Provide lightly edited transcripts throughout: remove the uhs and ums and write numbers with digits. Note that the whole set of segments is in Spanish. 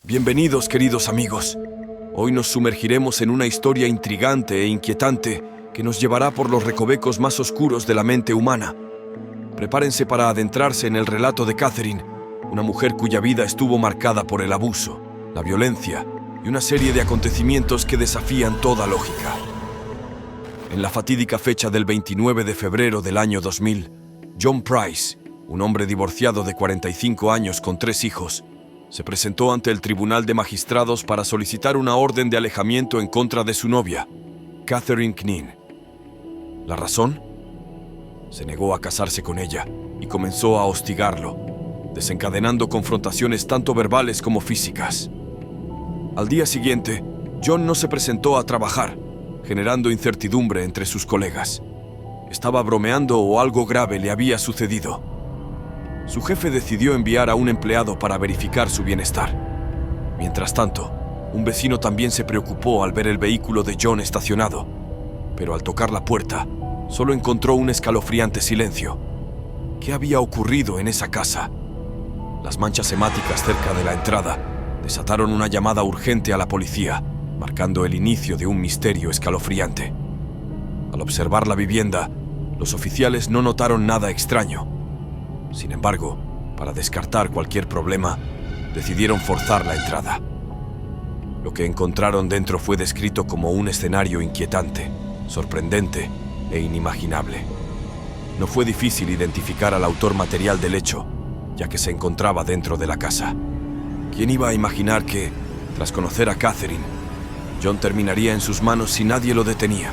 Bienvenidos, queridos amigos. Hoy nos sumergiremos en una historia intrigante e inquietante que nos llevará por los recovecos más oscuros de la mente humana. Prepárense para adentrarse en el relato de Catherine, una mujer cuya vida estuvo marcada por el abuso, la violencia y una serie de acontecimientos que desafían toda lógica. En la fatídica fecha del 29 de febrero del año 2000, John Price, un hombre divorciado de 45 años con 3 hijos, se presentó ante el Tribunal de Magistrados para solicitar una orden de alejamiento en contra de su novia, Catherine Kneen. ¿La razón? Se negó a casarse con ella y comenzó a hostigarlo, desencadenando confrontaciones tanto verbales como físicas. Al día siguiente, John no se presentó a trabajar, generando incertidumbre entre sus colegas. ¿Estaba bromeando o algo grave le había sucedido? Su jefe decidió enviar a un empleado para verificar su bienestar. Mientras tanto, un vecino también se preocupó al ver el vehículo de John estacionado, pero al tocar la puerta, solo encontró un escalofriante silencio. ¿Qué había ocurrido en esa casa? Las manchas hemáticas cerca de la entrada desataron una llamada urgente a la policía, marcando el inicio de un misterio escalofriante. Al observar la vivienda, los oficiales no notaron nada extraño. Sin embargo, para descartar cualquier problema, decidieron forzar la entrada. Lo que encontraron dentro fue descrito como un escenario inquietante, sorprendente e inimaginable. No fue difícil identificar al autor material del hecho, ya que se encontraba dentro de la casa. ¿Quién iba a imaginar que, tras conocer a Catherine, John terminaría en sus manos si nadie lo detenía?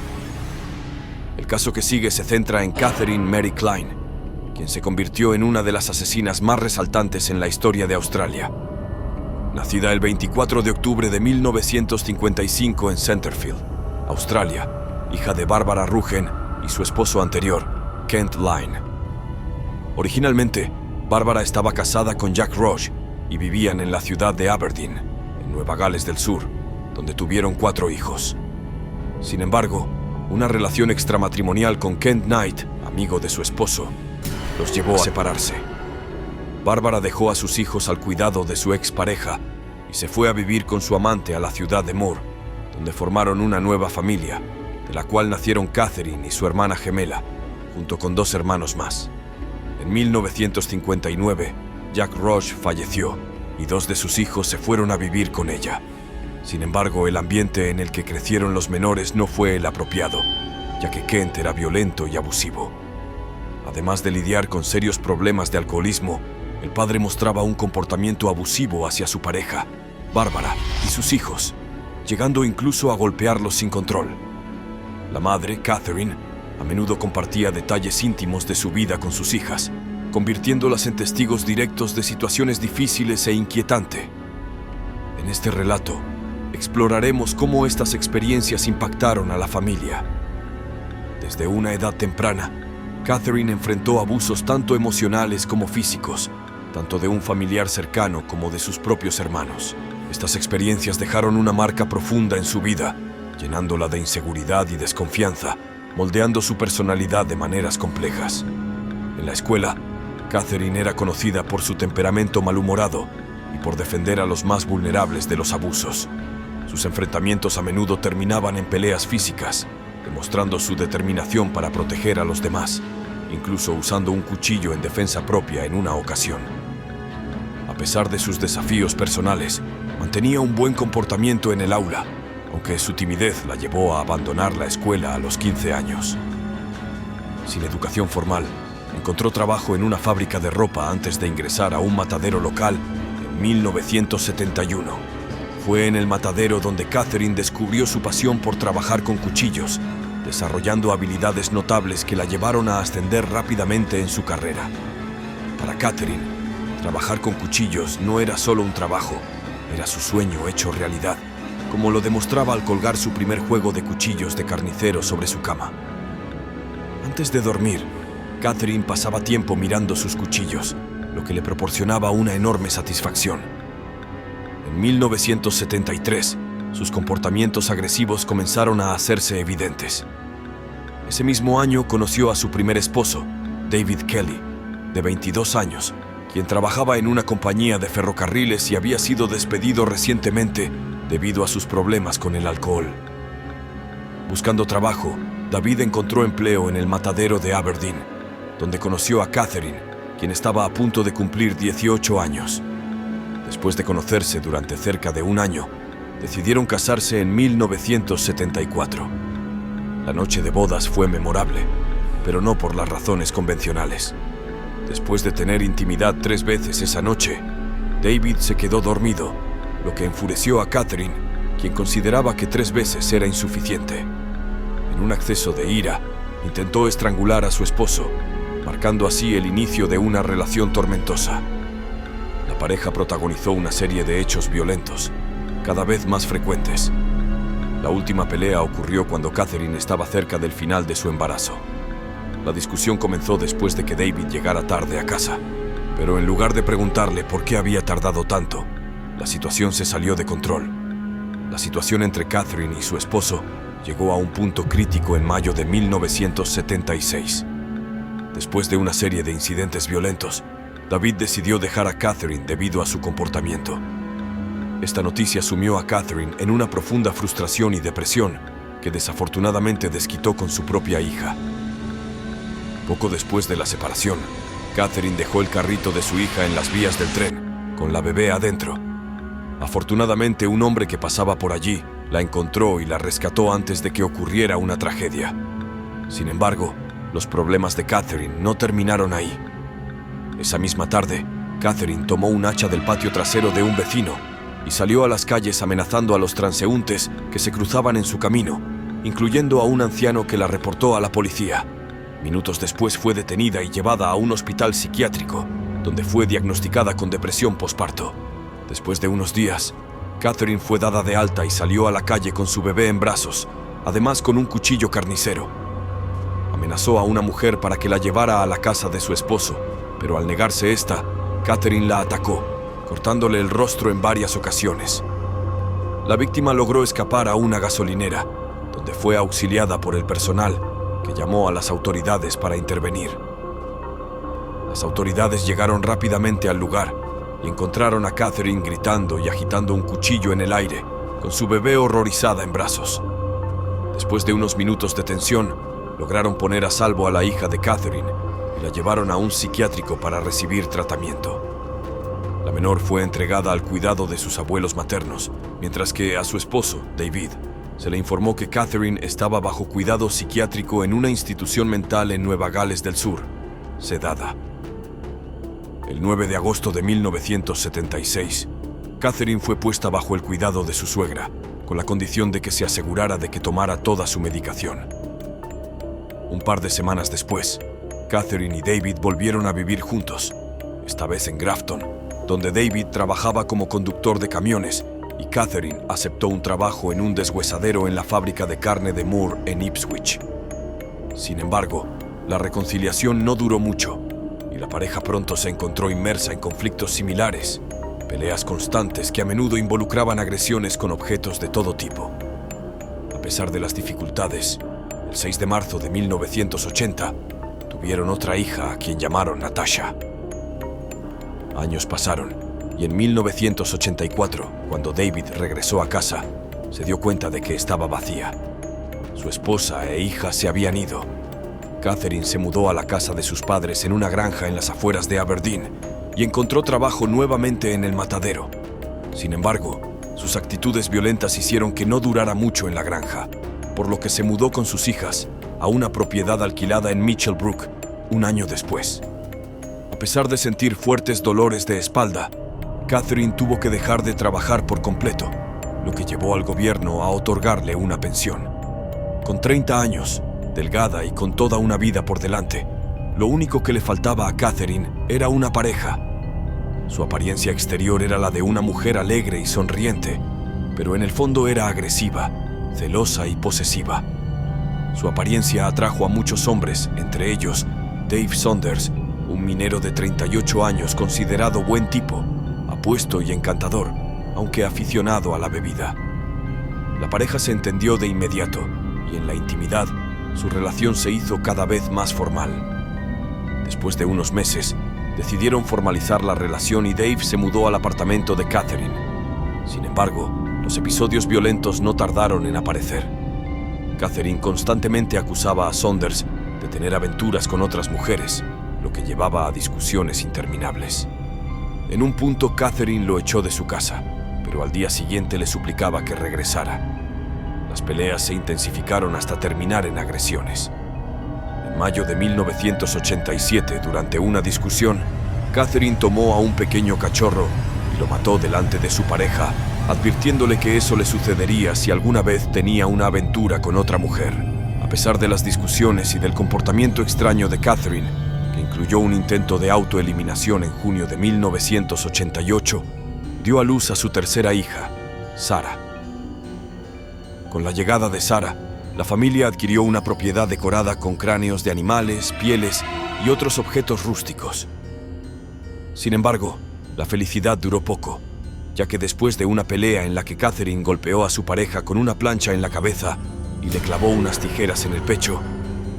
El caso que sigue se centra en Catherine Mary Cline, quien se convirtió en una de las asesinas más resaltantes en la historia de Australia. Nacida el 24 de octubre de 1955 en Centerfield, Australia, hija de Barbara Rugen y su esposo anterior, Kent Lyne. Originalmente, Barbara estaba casada con Jack Roche y vivían en la ciudad de Aberdeen, en Nueva Gales del Sur, donde tuvieron 4 hijos. Sin embargo, una relación extramatrimonial con Kent Knight, amigo de su esposo, los llevó a separarse. Bárbara dejó a sus hijos al cuidado de su expareja y se fue a vivir con su amante a la ciudad de Moore, donde formaron una nueva familia, de la cual nacieron Catherine y su hermana gemela, junto con 2 hermanos más. En 1959, Jack Roche falleció y 2 de sus hijos se fueron a vivir con ella. Sin embargo, el ambiente en el que crecieron los menores no fue el apropiado, ya que Kent era violento y abusivo. Además de lidiar con serios problemas de alcoholismo, el padre mostraba un comportamiento abusivo hacia su pareja, Bárbara, y sus hijos, llegando incluso a golpearlos sin control. La madre, Catherine, a menudo compartía detalles íntimos de su vida con sus hijas, convirtiéndolas en testigos directos de situaciones difíciles e inquietantes. En este relato, exploraremos cómo estas experiencias impactaron a la familia. Desde una edad temprana, Catherine enfrentó abusos tanto emocionales como físicos, tanto de un familiar cercano como de sus propios hermanos. Estas experiencias dejaron una marca profunda en su vida, llenándola de inseguridad y desconfianza, moldeando su personalidad de maneras complejas. En la escuela, Catherine era conocida por su temperamento malhumorado y por defender a los más vulnerables de los abusos. Sus enfrentamientos a menudo terminaban en peleas físicas, demostrando su determinación para proteger a los demás, incluso usando un cuchillo en defensa propia en una ocasión. A pesar de sus desafíos personales, mantenía un buen comportamiento en el aula, aunque su timidez la llevó a abandonar la escuela a los 15 años. Sin educación formal, encontró trabajo en una fábrica de ropa antes de ingresar a un matadero local en 1971. Fue en el matadero donde Catherine descubrió su pasión por trabajar con cuchillos, desarrollando habilidades notables que la llevaron a ascender rápidamente en su carrera. Para Catherine, trabajar con cuchillos no era solo un trabajo, era su sueño hecho realidad, como lo demostraba al colgar su primer juego de cuchillos de carnicero sobre su cama. Antes de dormir, Catherine pasaba tiempo mirando sus cuchillos, lo que le proporcionaba una enorme satisfacción. En 1973, sus comportamientos agresivos comenzaron a hacerse evidentes. Ese mismo año conoció a su primer esposo, David Kelly, de 22 años, quien trabajaba en una compañía de ferrocarriles y había sido despedido recientemente debido a sus problemas con el alcohol. Buscando trabajo, David encontró empleo en el matadero de Aberdeen, donde conoció a Catherine, quien estaba a punto de cumplir 18 años. Después de conocerse durante cerca de un año, decidieron casarse en 1974. La noche de bodas fue memorable, pero no por las razones convencionales. Después de tener intimidad 3 veces esa noche, David se quedó dormido, lo que enfureció a Catherine, quien consideraba que 3 veces era insuficiente. En un acceso de ira, intentó estrangular a su esposo, marcando así el inicio de una relación tormentosa. La pareja protagonizó una serie de hechos violentos, cada vez más frecuentes. La última pelea ocurrió cuando Catherine estaba cerca del final de su embarazo. La discusión comenzó después de que David llegara tarde a casa, pero en lugar de preguntarle por qué había tardado tanto, la situación se salió de control. La situación entre Catherine y su esposo llegó a un punto crítico en mayo de 1976. Después de una serie de incidentes violentos, David decidió dejar a Catherine debido a su comportamiento. Esta noticia sumió a Catherine en una profunda frustración y depresión que desafortunadamente desquitó con su propia hija. Poco después de la separación, Catherine dejó el carrito de su hija en las vías del tren, con la bebé adentro. Afortunadamente, un hombre que pasaba por allí la encontró y la rescató antes de que ocurriera una tragedia. Sin embargo, los problemas de Catherine no terminaron ahí. Esa misma tarde, Catherine tomó un hacha del patio trasero de un vecino y salió a las calles amenazando a los transeúntes que se cruzaban en su camino, incluyendo a un anciano que la reportó a la policía. Minutos después fue detenida y llevada a un hospital psiquiátrico, donde fue diagnosticada con depresión posparto. Después de unos días, Catherine fue dada de alta y salió a la calle con su bebé en brazos, además con un cuchillo carnicero. Amenazó a una mujer para que la llevara a la casa de su esposo, pero al negarse esta, Catherine la atacó, cortándole el rostro en varias ocasiones. La víctima logró escapar a una gasolinera, donde fue auxiliada por el personal, que llamó a las autoridades para intervenir. Las autoridades llegaron rápidamente al lugar y encontraron a Catherine gritando y agitando un cuchillo en el aire, con su bebé horrorizada en brazos. Después de unos minutos de tensión, lograron poner a salvo a la hija de Catherine y la llevaron a un psiquiátrico para recibir tratamiento. La menor fue entregada al cuidado de sus abuelos maternos, mientras que a su esposo, David, se le informó que Catherine estaba bajo cuidado psiquiátrico en una institución mental en Nueva Gales del Sur, sedada. El 9 de agosto de 1976, Catherine fue puesta bajo el cuidado de su suegra, con la condición de que se asegurara de que tomara toda su medicación. Un par de semanas después, Catherine y David volvieron a vivir juntos, esta vez en Grafton, donde David trabajaba como conductor de camiones y Catherine aceptó un trabajo en un deshuesadero en la fábrica de carne de Moore en Ipswich. Sin embargo, la reconciliación no duró mucho y la pareja pronto se encontró inmersa en conflictos similares, peleas constantes que a menudo involucraban agresiones con objetos de todo tipo. A pesar de las dificultades, el 6 de marzo de 1980 tuvieron otra hija a quien llamaron Natasha. Años pasaron y en 1984, cuando David regresó a casa, se dio cuenta de que estaba vacía. Su esposa e hija se habían ido. Catherine se mudó a la casa de sus padres en una granja en las afueras de Aberdeen y encontró trabajo nuevamente en el matadero. Sin embargo, sus actitudes violentas hicieron que no durara mucho en la granja, por lo que se mudó con sus hijas a una propiedad alquilada en Mitchell Brook un año después. A pesar de sentir fuertes dolores de espalda, Catherine tuvo que dejar de trabajar por completo, lo que llevó al gobierno a otorgarle una pensión. Con 30 años, delgada y con toda una vida por delante, lo único que le faltaba a Catherine era una pareja. Su apariencia exterior era la de una mujer alegre y sonriente, pero en el fondo era agresiva, celosa y posesiva. Su apariencia atrajo a muchos hombres, entre ellos Dave Saunders, un minero de 38 años considerado buen tipo, apuesto y encantador, aunque aficionado a la bebida. La pareja se entendió de inmediato y en la intimidad su relación se hizo cada vez más formal. Después de unos meses, Decidieron formalizar la relación y Dave se mudó al apartamento de Catherine. Sin embargo, los episodios violentos no tardaron en aparecer. Catherine constantemente acusaba a Saunders de tener aventuras con otras mujeres, lo que llevaba a discusiones interminables. En un punto, Catherine lo echó de su casa, pero al día siguiente le suplicaba que regresara. Las peleas se intensificaron hasta terminar en agresiones. En mayo de 1987, durante una discusión, Catherine tomó a un pequeño cachorro y lo mató delante de su pareja, advirtiéndole que eso le sucedería si alguna vez tenía una aventura con otra mujer. A pesar de las discusiones y del comportamiento extraño de Catherine, que incluyó un intento de autoeliminación en junio de 1988, dio a luz a su tercera hija, Sarah. Con la llegada de Sarah, la familia adquirió una propiedad decorada con cráneos de animales, pieles y otros objetos rústicos. Sin embargo, la felicidad duró poco, ya que después de una pelea en la que Catherine golpeó a su pareja con una plancha en la cabeza y le clavó unas tijeras en el pecho,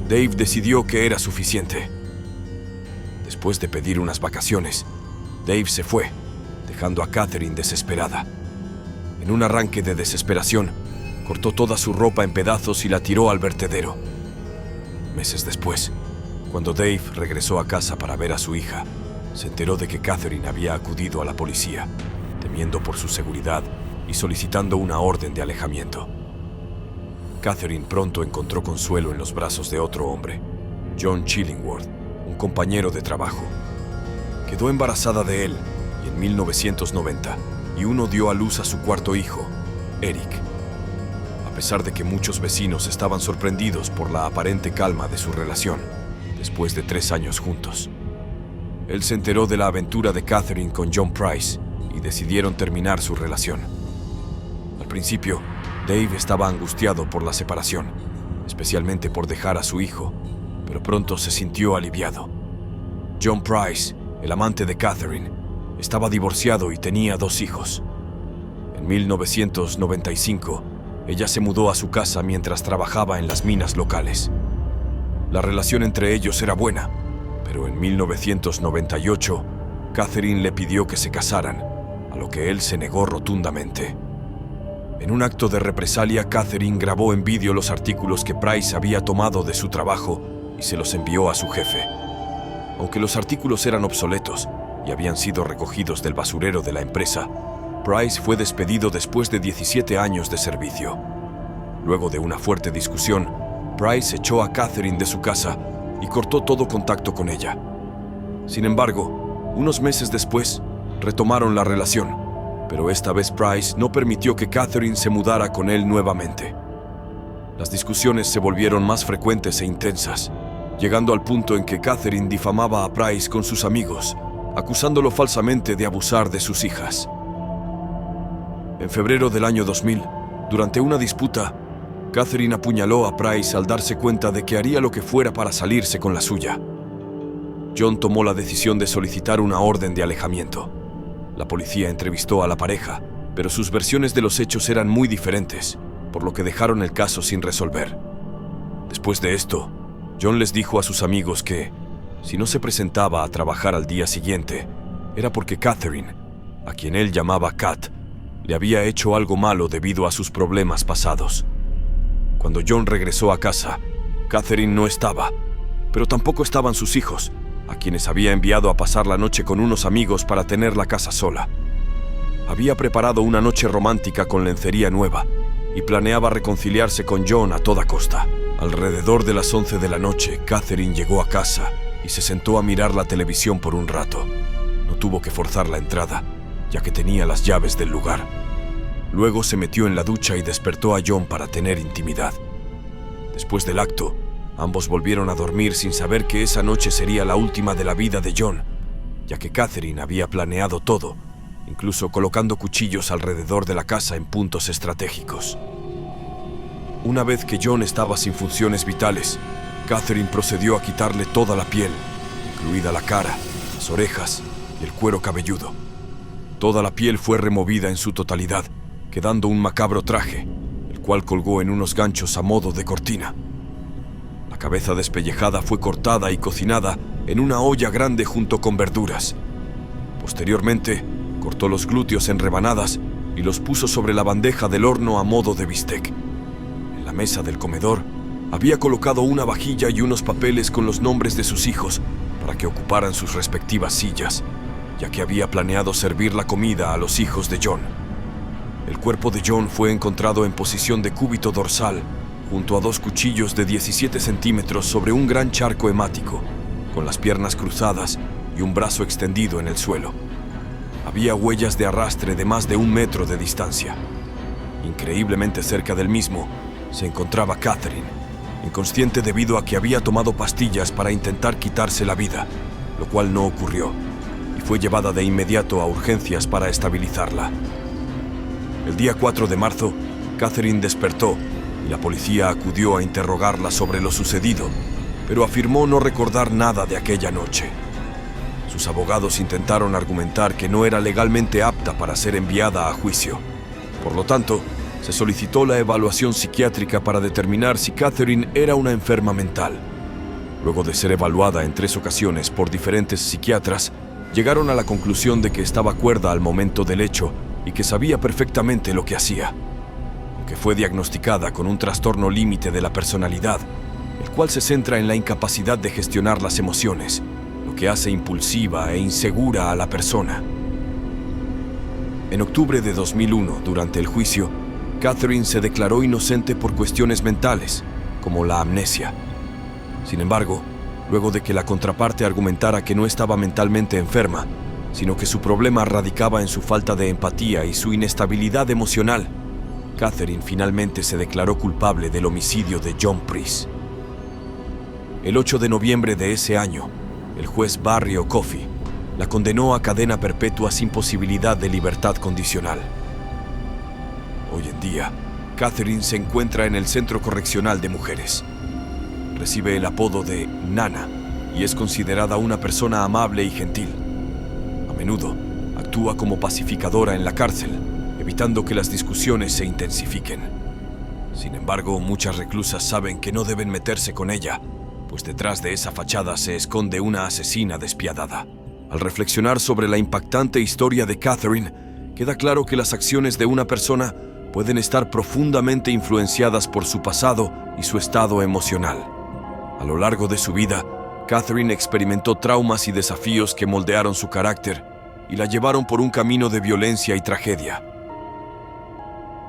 Dave decidió que era suficiente. Después de pedir unas vacaciones, Dave se fue, dejando a Catherine desesperada. En un arranque de desesperación, cortó toda su ropa en pedazos y la tiró al vertedero. Meses después, cuando Dave regresó a casa para ver a su hija, se enteró de que Catherine había acudido a la policía, temiendo por su seguridad y solicitando una orden de alejamiento. Catherine pronto encontró consuelo en los brazos de otro hombre, John Chillingworth, un compañero de trabajo. Quedó embarazada de él y en 1990, y uno dio a luz a su cuarto hijo, Eric. A pesar de que muchos vecinos estaban sorprendidos por la aparente calma de su relación, después de 3 años juntos. Él se enteró de la aventura de Catherine con John Price y decidieron terminar su relación. Al principio, Dave estaba angustiado por la separación, especialmente por dejar a su hijo, pero pronto se sintió aliviado. John Price, el amante de Catherine, estaba divorciado y tenía 2 hijos. En 1995, ella se mudó a su casa mientras trabajaba en las minas locales. La relación entre ellos era buena, pero en 1998, Catherine le pidió que se casaran, a lo que él se negó rotundamente. En un acto de represalia, Catherine grabó en vídeo los artículos que Price había tomado de su trabajo y se los envió a su jefe. Aunque los artículos eran obsoletos y habían sido recogidos del basurero de la empresa, Price fue despedido después de 17 años de servicio. Luego de una fuerte discusión, Price echó a Catherine de su casa y cortó todo contacto con ella. Sin embargo, unos meses después, retomaron la relación, pero esta vez Price no permitió que Catherine se mudara con él nuevamente. Las discusiones se volvieron más frecuentes e intensas, llegando al punto en que Catherine difamaba a Price con sus amigos, acusándolo falsamente de abusar de sus hijas. En febrero del año 2000, durante una disputa, Catherine apuñaló a Price al darse cuenta de que haría lo que fuera para salirse con la suya. John tomó la decisión de solicitar una orden de alejamiento. La policía entrevistó a la pareja, pero sus versiones de los hechos eran muy diferentes, por lo que dejaron el caso sin resolver. Después de esto, John les dijo a sus amigos que, si no se presentaba a trabajar al día siguiente, era porque Catherine, a quien él llamaba Kat, le había hecho algo malo debido a sus problemas pasados. Cuando John regresó a casa, Catherine no estaba, pero tampoco estaban sus hijos, a quienes había enviado a pasar la noche con unos amigos para tener la casa sola. Había preparado una noche romántica con lencería nueva y planeaba reconciliarse con John a toda costa. Alrededor de las 11 de la noche, Catherine llegó a casa y se sentó a mirar la televisión por un rato. No tuvo que forzar la entrada, ya que tenía las llaves del lugar. Luego se metió en la ducha y despertó a John para tener intimidad. Después del acto, ambos volvieron a dormir sin saber que esa noche sería la última de la vida de John, ya que Catherine había planeado todo, incluso colocando cuchillos alrededor de la casa en puntos estratégicos. Una vez que John estaba sin funciones vitales, Catherine procedió a quitarle toda la piel, incluida la cara, las orejas y el cuero cabelludo. Toda la piel fue removida en su totalidad, quedando un macabro traje, el cual colgó en unos ganchos a modo de cortina. La cabeza despellejada fue cortada y cocinada en una olla grande junto con verduras. Posteriormente, cortó los glúteos en rebanadas y los puso sobre la bandeja del horno a modo de bistec. En la mesa del comedor, había colocado una vajilla y unos papeles con los nombres de sus hijos para que ocuparan sus respectivas sillas, ya que había planeado servir la comida a los hijos de John. El cuerpo de John fue encontrado en posición de cúbito dorsal, junto a 2 cuchillos de 17 centímetros sobre un gran charco hemático, con las piernas cruzadas y un brazo extendido en el suelo. Había huellas de arrastre de más de 1 metro de distancia. Increíblemente cerca del mismo se encontraba Catherine, inconsciente debido a que había tomado pastillas para intentar quitarse la vida, lo cual no ocurrió, y fue llevada de inmediato a urgencias para estabilizarla. El día 4 de marzo, Catherine despertó y la policía acudió a interrogarla sobre lo sucedido, pero afirmó no recordar nada de aquella noche. Sus abogados intentaron argumentar que no era legalmente apta para ser enviada a juicio. Por lo tanto, se solicitó la evaluación psiquiátrica para determinar si Catherine era una enferma mental. Luego de ser evaluada en 3 ocasiones por diferentes psiquiatras, llegaron a la conclusión de que estaba cuerda al momento del hecho y que sabía perfectamente lo que hacía. Aunque fue diagnosticada con un trastorno límite de la personalidad, el cual se centra en la incapacidad de gestionar las emociones, lo que hace impulsiva e insegura a la persona. En octubre de 2001, durante el juicio, Catherine se declaró inocente por cuestiones mentales, como la amnesia. Sin embargo, luego de que la contraparte argumentara que no estaba mentalmente enferma, sino que su problema radicaba en su falta de empatía y su inestabilidad emocional, Catherine finalmente se declaró culpable del homicidio de John Price. El 8 de noviembre de ese año, el juez Barry O'Coffey la condenó a cadena perpetua sin posibilidad de libertad condicional. Hoy en día, Catherine se encuentra en el Centro Correccional de Mujeres. Recibe el apodo de Nana y es considerada una persona amable y gentil. A menudo, actúa como pacificadora en la cárcel, evitando que las discusiones se intensifiquen. Sin embargo, muchas reclusas saben que no deben meterse con ella, pues detrás de esa fachada se esconde una asesina despiadada. Al reflexionar sobre la impactante historia de Catherine, queda claro que las acciones de una persona pueden estar profundamente influenciadas por su pasado y su estado emocional. A lo largo de su vida, Catherine experimentó traumas y desafíos que moldearon su carácter y la llevaron por un camino de violencia y tragedia.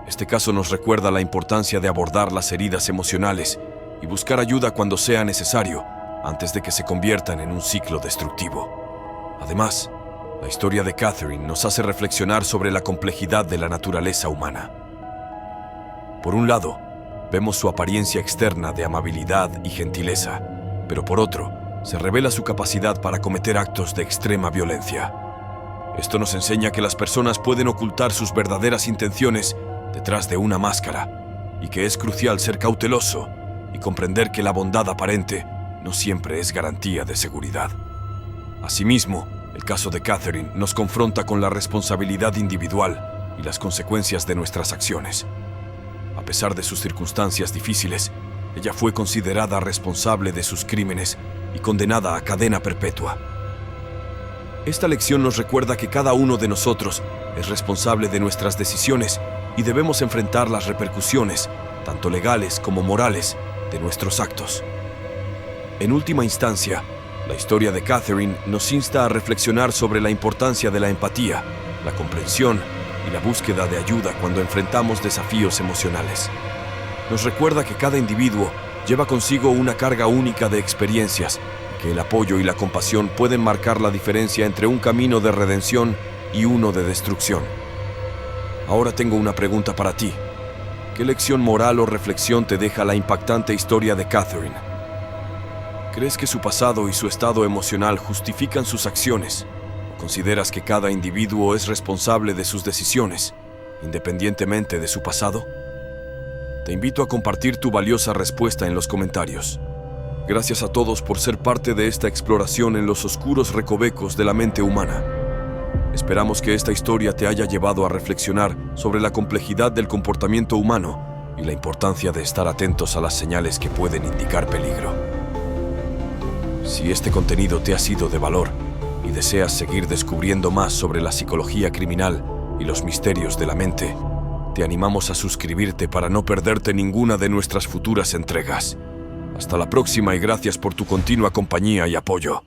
Este caso nos recuerda la importancia de abordar las heridas emocionales y buscar ayuda cuando sea necesario, antes de que se conviertan en un ciclo destructivo. Además, la historia de Catherine nos hace reflexionar sobre la complejidad de la naturaleza humana. Por un lado, vemos su apariencia externa de amabilidad y gentileza, pero por otro, se revela su capacidad para cometer actos de extrema violencia. Esto nos enseña que las personas pueden ocultar sus verdaderas intenciones detrás de una máscara, y que es crucial ser cauteloso y comprender que la bondad aparente no siempre es garantía de seguridad. Asimismo, el caso de Catherine nos confronta con la responsabilidad individual y las consecuencias de nuestras acciones. A pesar de sus circunstancias difíciles, ella fue considerada responsable de sus crímenes y condenada a cadena perpetua. Esta lección nos recuerda que cada uno de nosotros es responsable de nuestras decisiones y debemos enfrentar las repercusiones, tanto legales como morales, de nuestros actos. En última instancia, la historia de Catherine nos insta a reflexionar sobre la importancia de la empatía, la comprensión y la búsqueda de ayuda cuando enfrentamos desafíos emocionales. Nos recuerda que cada individuo lleva consigo una carga única de experiencias, que el apoyo y la compasión pueden marcar la diferencia entre un camino de redención y uno de destrucción. Ahora tengo una pregunta para ti. ¿Qué lección moral o reflexión te deja la impactante historia de Catherine? ¿Crees que su pasado y su estado emocional justifican sus acciones? ¿O consideras que cada individuo es responsable de sus decisiones, independientemente de su pasado? Te invito a compartir tu valiosa respuesta en los comentarios. Gracias a todos por ser parte de esta exploración en los oscuros recovecos de la mente humana. Esperamos que esta historia te haya llevado a reflexionar sobre la complejidad del comportamiento humano y la importancia de estar atentos a las señales que pueden indicar peligro. Si este contenido te ha sido de valor y deseas seguir descubriendo más sobre la psicología criminal y los misterios de la mente, te animamos a suscribirte para no perderte ninguna de nuestras futuras entregas. Hasta la próxima y gracias por tu continua compañía y apoyo.